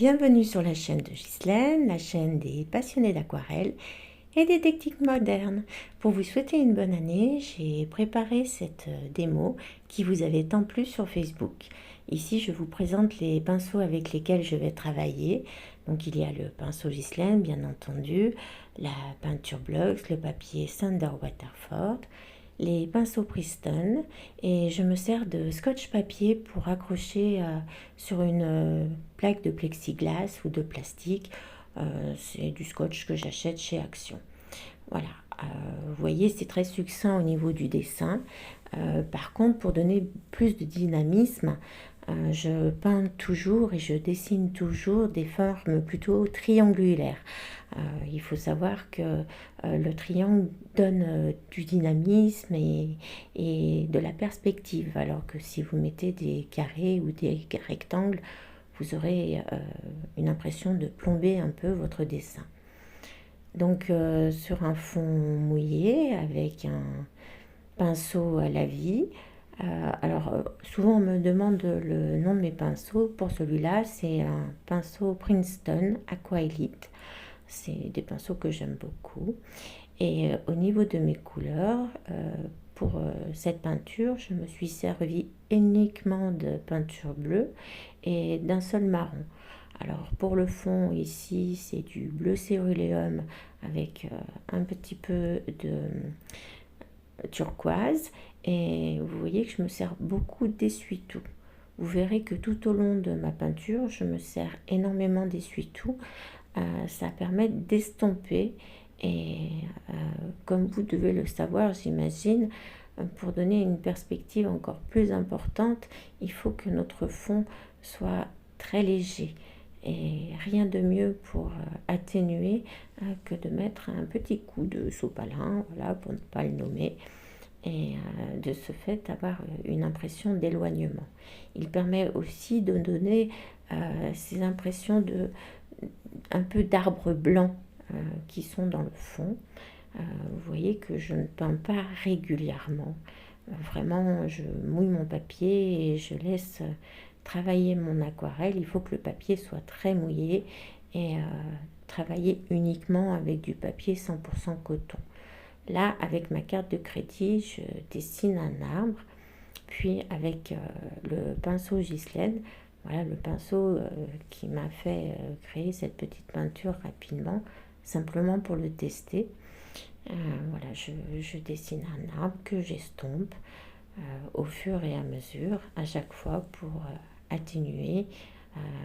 Bienvenue sur la chaîne de Ghislaine, la chaîne des passionnés d'aquarelle et des techniques modernes. Pour vous souhaiter une bonne année, j'ai préparé cette démo qui vous avait tant plu sur Facebook. Ici, je vous présente les pinceaux avec lesquels je vais travailler. Donc, il y a le pinceau Ghislaine, bien entendu, la peinture Blox, le papier Thunder Waterford, les pinceaux Preston, et je me sers de scotch papier pour accrocher sur une plaque de plexiglas ou de plastique. C'est du scotch que j'achète chez Action. Voilà, vous voyez, c'est très succinct au niveau du dessin. Par contre, pour donner plus de dynamisme, je peins toujours et je dessine toujours des formes plutôt triangulaires. Il faut savoir que le triangle donne du dynamisme et de la perspective, alors que si vous mettez des carrés ou des rectangles, vous aurez une impression de plomber un peu votre dessin. Donc sur un fond mouillé avec un pinceau à la vie. Souvent on me demande le nom de mes pinceaux. Pour celui-là, c'est un pinceau Princeton Aqua Elite. C'est des pinceaux que j'aime beaucoup. Et au niveau de mes couleurs, pour cette peinture, je me suis servi uniquement de peinture bleue et d'un seul marron. Alors pour le fond ici, c'est du bleu céruléum avec un petit peu de turquoise, et vous voyez que je me sers beaucoup d'essuie-tout. Vous verrez que tout au long de ma peinture, je me sers énormément d'essuie-tout. Ça permet d'estomper et comme vous devez le savoir, j'imagine, pour donner une perspective encore plus importante, il faut que notre fond soit très léger. Et rien de mieux pour atténuer que de mettre un petit coup de sopalin, voilà, pour ne pas le nommer, et de ce fait avoir une impression d'éloignement. Il permet aussi de donner ces impressions de un peu d'arbres blancs qui sont dans le fond. Vous voyez que je ne peins pas régulièrement. Vraiment, je mouille mon papier et je laisse travailler mon aquarelle. Il faut que le papier soit très mouillé et travailler uniquement avec du papier 100% coton. Là, avec ma carte de crédit, je dessine un arbre, puis avec le pinceau Ghislaine, voilà le pinceau qui m'a fait créer cette petite peinture rapidement, simplement pour le tester. Voilà, je dessine un arbre que j'estompe au fur et à mesure, à chaque fois pour atténuer,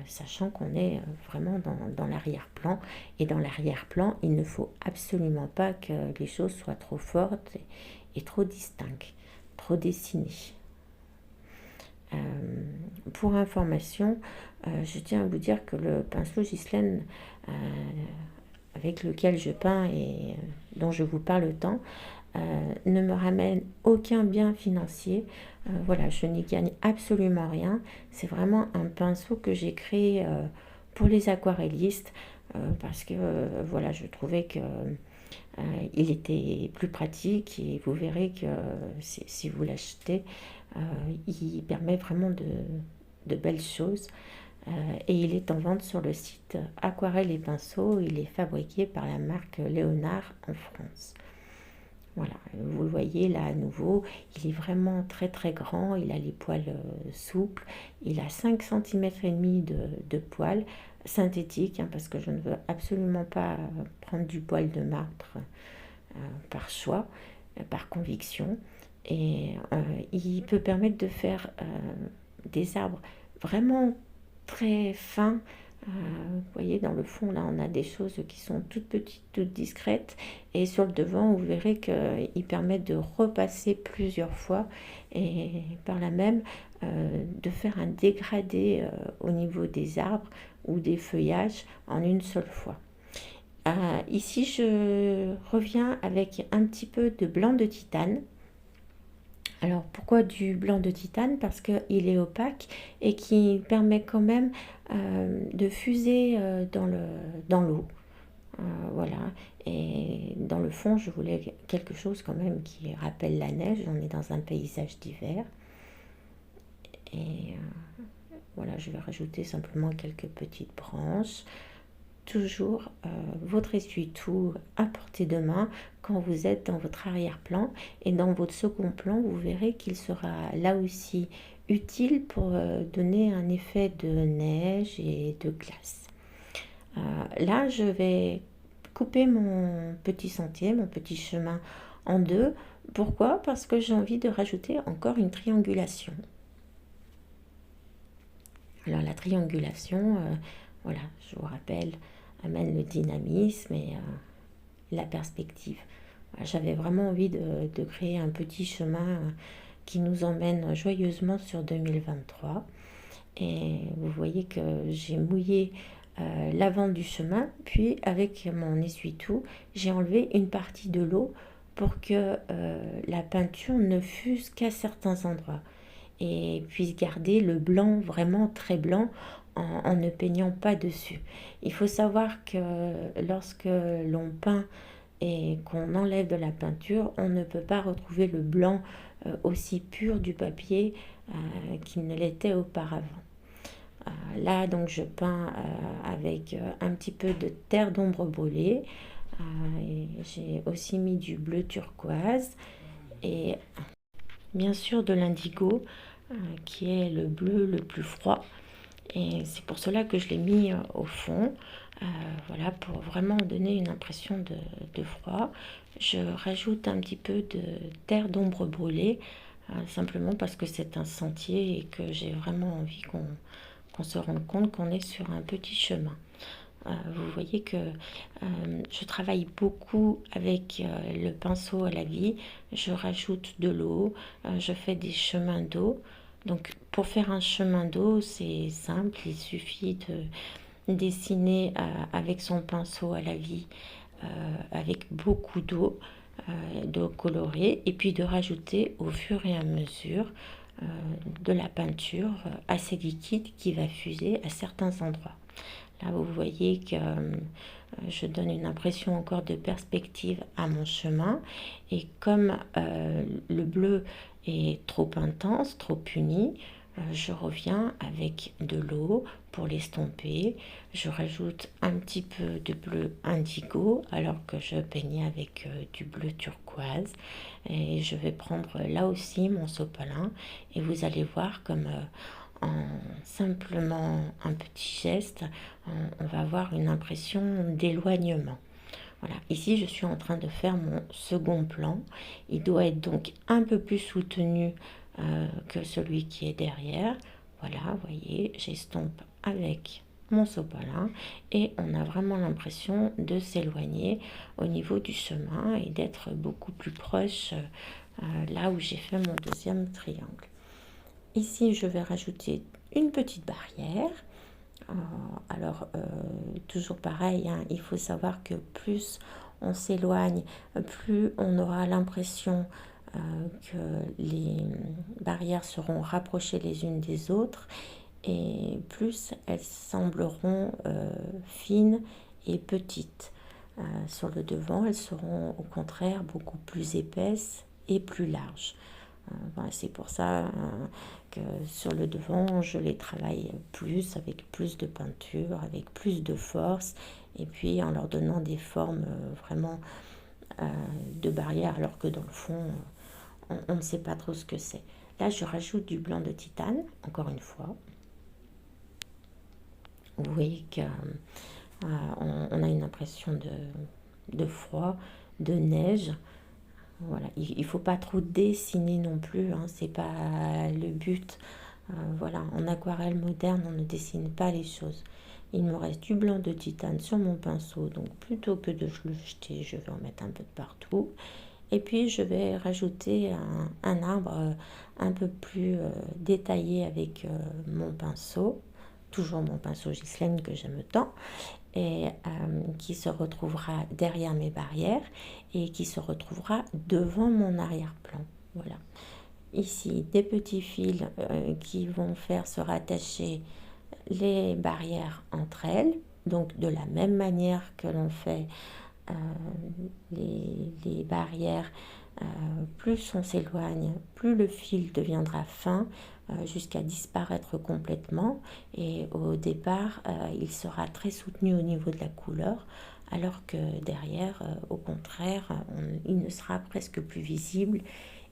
sachant qu'on est vraiment dans l'arrière-plan. Et dans l'arrière-plan, il ne faut absolument pas que les choses soient trop fortes et trop distinctes, trop dessinées. Pour information, je tiens à vous dire que le pinceau Ghislaine avec lequel je peins et dont je vous parle tant, ne me ramène aucun bien financier. Voilà, je n'y gagne absolument rien. C'est vraiment un pinceau que j'ai créé pour les aquarellistes parce que voilà, je trouvais que il était plus pratique, et vous verrez que si vous l'achetez, il permet vraiment de belles choses. Et il est en vente sur le site Aquarelle et Pinceaux. Il est fabriqué par la marque Léonard en France. Voilà, vous le voyez là à nouveau, il est vraiment très très grand, il a les poils souples, il a 5 cm et demi de poils synthétiques, hein, parce que je ne veux absolument pas prendre du poil de martre par choix, par conviction. Et il peut permettre de faire des arbres vraiment très fins. Vous voyez, dans le fond, là, on a des choses qui sont toutes petites, toutes discrètes. Et sur le devant, vous verrez qu'ils permettent de repasser plusieurs fois et par là même de faire un dégradé au niveau des arbres ou des feuillages en une seule fois. Ici, je reviens avec un petit peu de blanc de titane. Alors pourquoi du blanc de titane? Parce qu'il est opaque et qui permet quand même de fuser dans l'eau. Voilà. Et dans le fond, je voulais quelque chose quand même qui rappelle la neige. On est dans un paysage d'hiver. Et Voilà, je vais rajouter simplement quelques petites branches. Toujours votre essuie-tout à portée de main quand vous êtes dans votre arrière-plan, et dans votre second plan, vous verrez qu'il sera là aussi utile pour donner un effet de neige et de glace. Là, je vais couper mon petit sentier, mon petit chemin en deux. Pourquoi? Parce que j'ai envie de rajouter encore une triangulation. Alors la triangulation, voilà, je vous rappelle, amène le dynamisme et la perspective. Voilà, j'avais vraiment envie de créer un petit chemin qui nous emmène joyeusement sur 2023. Et vous voyez que j'ai mouillé l'avant du chemin, puis avec mon essuie-tout, j'ai enlevé une partie de l'eau pour que la peinture ne fuse qu'à certains endroits et puisse garder le blanc vraiment très blanc en ne peignant pas dessus. Il faut savoir que lorsque l'on peint et qu'on enlève de la peinture, on ne peut pas retrouver le blanc aussi pur du papier qu'il ne l'était auparavant. Là, donc, je peins avec un petit peu de terre d'ombre brûlée. Et j'ai aussi mis du bleu turquoise et bien sûr de l'indigo, qui est le bleu le plus froid. Et c'est pour cela que je l'ai mis au fond. Voilà, pour vraiment donner une impression de froid. Je rajoute un petit peu de terre d'ombre brûlée, simplement parce que c'est un sentier et que j'ai vraiment envie qu'on se rende compte qu'on est sur un petit chemin. Vous voyez que je travaille beaucoup avec le pinceau à la vie. Je rajoute de l'eau, je fais des chemins d'eau. Donc pour faire un chemin d'eau, c'est simple, il suffit de dessiner avec son pinceau à la vie, avec beaucoup d'eau colorée, et puis de rajouter au fur et à mesure de la peinture assez liquide qui va fuser à certains endroits. Là, vous voyez que je donne une impression encore de perspective à mon chemin. Et comme le bleu est trop intense, trop uni, je reviens avec de l'eau pour l'estomper. Je rajoute un petit peu de bleu indigo alors que je peignais avec du bleu turquoise. Et je vais prendre là aussi mon sopalin et vous allez voir comme en simplement un petit geste, on va avoir une impression d'éloignement. Voilà, ici je suis en train de faire mon second plan. Il doit être donc un peu plus soutenu que celui qui est derrière. Voilà, vous voyez, j'estompe avec mon sopalin et on a vraiment l'impression de s'éloigner au niveau du chemin et d'être beaucoup plus proche là où j'ai fait mon deuxième triangle. Ici, je vais rajouter une petite barrière. Alors, toujours pareil, hein, il faut savoir que plus on s'éloigne, plus on aura l'impression que les barrières seront rapprochées les unes des autres et plus elles sembleront fines et petites. Sur le devant, elles seront au contraire beaucoup plus épaisses et plus larges. Voilà, c'est pour ça que sur le devant, je les travaille plus, avec plus de peinture, avec plus de force, et puis en leur donnant des formes vraiment de barrière, alors que dans le fond, on ne sait pas trop ce que c'est. Là, je rajoute du blanc de titane, encore une fois. Vous voyez qu'on a une impression de froid, de neige. Voilà, il ne faut pas trop dessiner non plus, hein, c'est pas le but. Voilà, en aquarelle moderne, on ne dessine pas les choses. Il me reste du blanc de titane sur mon pinceau, donc plutôt que de le jeter, je vais en mettre un peu de partout. Et puis je vais rajouter un arbre un peu plus détaillé avec mon pinceau, toujours mon pinceau Ghislaine que j'aime tant, et qui se retrouvera derrière mes barrières et qui se retrouvera devant mon arrière-plan. Voilà. Ici, des petits fils qui vont faire se rattacher les barrières entre elles, donc de la même manière que l'on fait les barrières plus on s'éloigne, plus le fil deviendra fin jusqu'à disparaître complètement. Et au départ, il sera très soutenu au niveau de la couleur, alors que derrière, au contraire, il ne sera presque plus visible.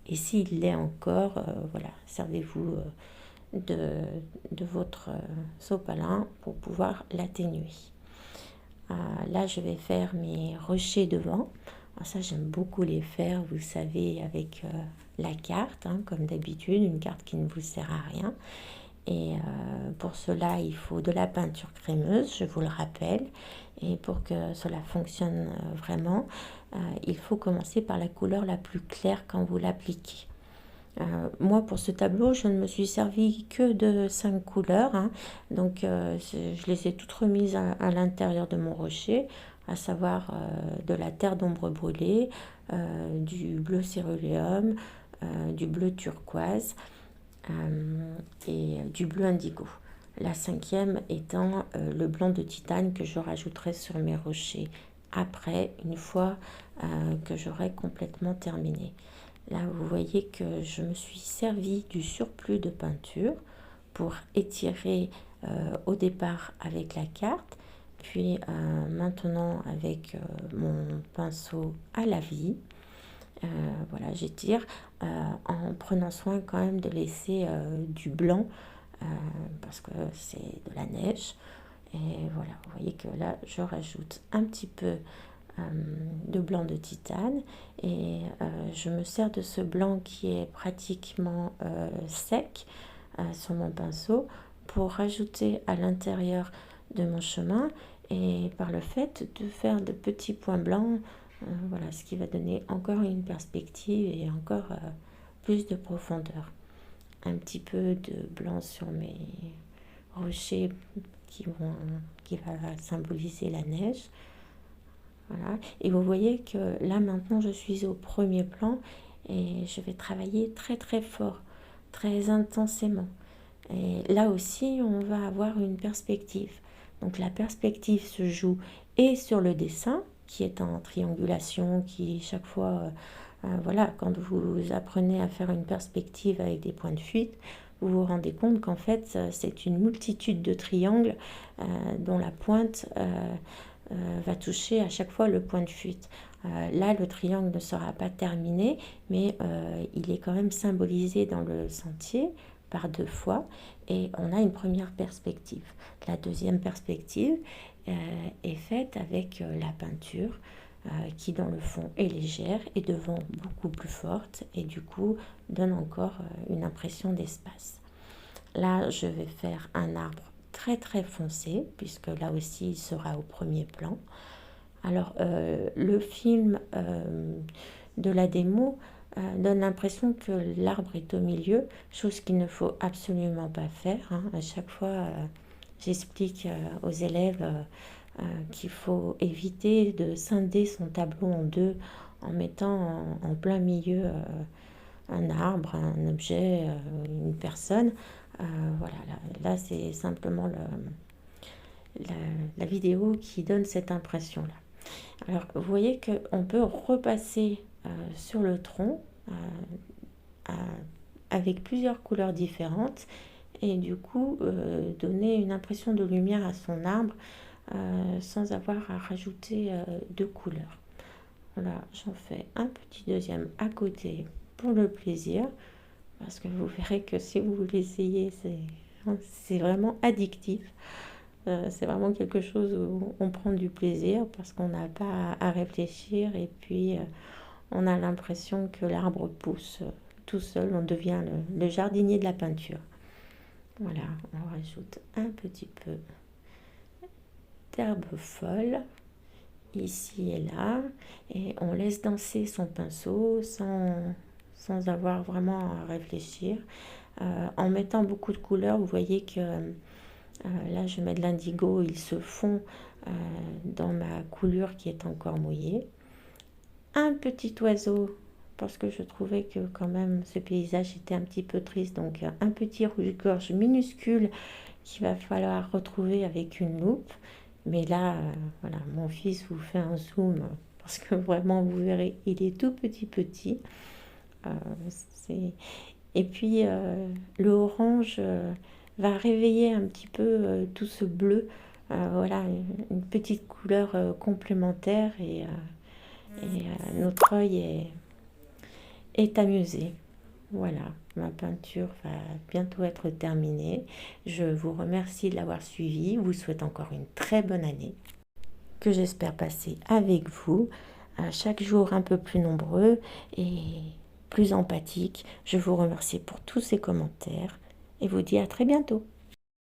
Et s'il l'est encore, voilà, servez-vous de votre sopalin pour pouvoir l'atténuer. Là, je vais faire mes rochers devant. Alors ça, j'aime beaucoup les faire, vous savez, avec la carte, hein, comme d'habitude, une carte qui ne vous sert à rien. Et pour cela, il faut de la peinture crémeuse, je vous le rappelle. Et pour que cela fonctionne vraiment, il faut commencer par la couleur la plus claire quand vous l'appliquez. Moi, pour ce tableau, je ne me suis servi que de 5 couleurs, hein. Donc, je les ai toutes remises à l'intérieur de mon rocher, à savoir de la terre d'ombre brûlée, du bleu céruléum, du bleu turquoise et du bleu indigo. La cinquième étant le blanc de titane que je rajouterai sur mes rochers après, une fois que j'aurai complètement terminé. Là, vous voyez que je me suis servi du surplus de peinture pour étirer au départ avec la carte, puis maintenant avec mon pinceau à la vie. Voilà, j'étire en prenant soin quand même de laisser du blanc parce que c'est de la neige. Et voilà, vous voyez que là, je rajoute un petit peu de blanc de titane et je me sers de ce blanc qui est pratiquement sec sur mon pinceau pour rajouter à l'intérieur de mon chemin et par le fait de faire de petits points blancs, voilà, ce qui va donner encore une perspective et encore plus de profondeur. Un petit peu de blanc sur mes rochers qui va symboliser la neige. Voilà. Et vous voyez que là maintenant je suis au premier plan et je vais travailler très très fort, très intensément. Et là aussi on va avoir une perspective. Donc la perspective se joue et sur le dessin qui est en triangulation, qui chaque fois, voilà, quand vous apprenez à faire une perspective avec des points de fuite, vous vous rendez compte qu'en fait c'est une multitude de triangles dont la pointe va toucher à chaque fois le point de fuite. Là, le triangle ne sera pas terminé, mais il est quand même symbolisé dans le sentier par 2 fois et on a une première perspective. La deuxième perspective est faite avec la peinture qui dans le fond est légère et devant beaucoup plus forte et du coup donne encore une impression d'espace. Là, je vais faire un arbre très très foncé, puisque là aussi il sera au premier plan. Alors, le film de la démo donne l'impression que l'arbre est au milieu, chose qu'il ne faut absolument pas faire, hein. À chaque fois, j'explique aux élèves qu'il faut éviter de scinder son tableau en deux en mettant en plein milieu un arbre, un objet, une personne. Voilà, là c'est simplement la vidéo qui donne cette impression-là. Alors, vous voyez qu'on peut repasser sur le tronc avec plusieurs couleurs différentes et du coup donner une impression de lumière à son arbre sans avoir à rajouter de couleurs. Voilà, j'en fais un petit deuxième à côté pour le plaisir parce que vous verrez que si vous l'essayez, c'est vraiment addictif. C'est vraiment quelque chose où on prend du plaisir parce qu'on n'a pas à réfléchir et puis on a l'impression que l'arbre pousse tout seul, on devient le jardinier de la peinture. Voilà, on rajoute un petit peu d'herbe folle ici et là et on laisse danser son pinceau sans avoir vraiment à réfléchir. En mettant beaucoup de couleurs, vous voyez que là je mets de l'indigo, il se fond dans ma coulure qui est encore mouillée. Un petit oiseau parce que je trouvais que quand même ce paysage était un petit peu triste, donc un petit rouge-gorge minuscule qu'il va falloir retrouver avec une loupe. Mais là, voilà, mon fils vous fait un zoom parce que vraiment, vous verrez, il est tout petit. Euh, et puis, le orange va réveiller un petit peu tout ce bleu. Voilà, une petite couleur complémentaire notre œil est amusé. Voilà, ma peinture va bientôt être terminée. Je vous remercie de l'avoir suivi. Vous souhaite encore une très bonne année que j'espère passer avec vous, chaque jour un peu plus nombreux et plus empathiques. Je vous remercie pour tous ces commentaires et vous dis à très bientôt.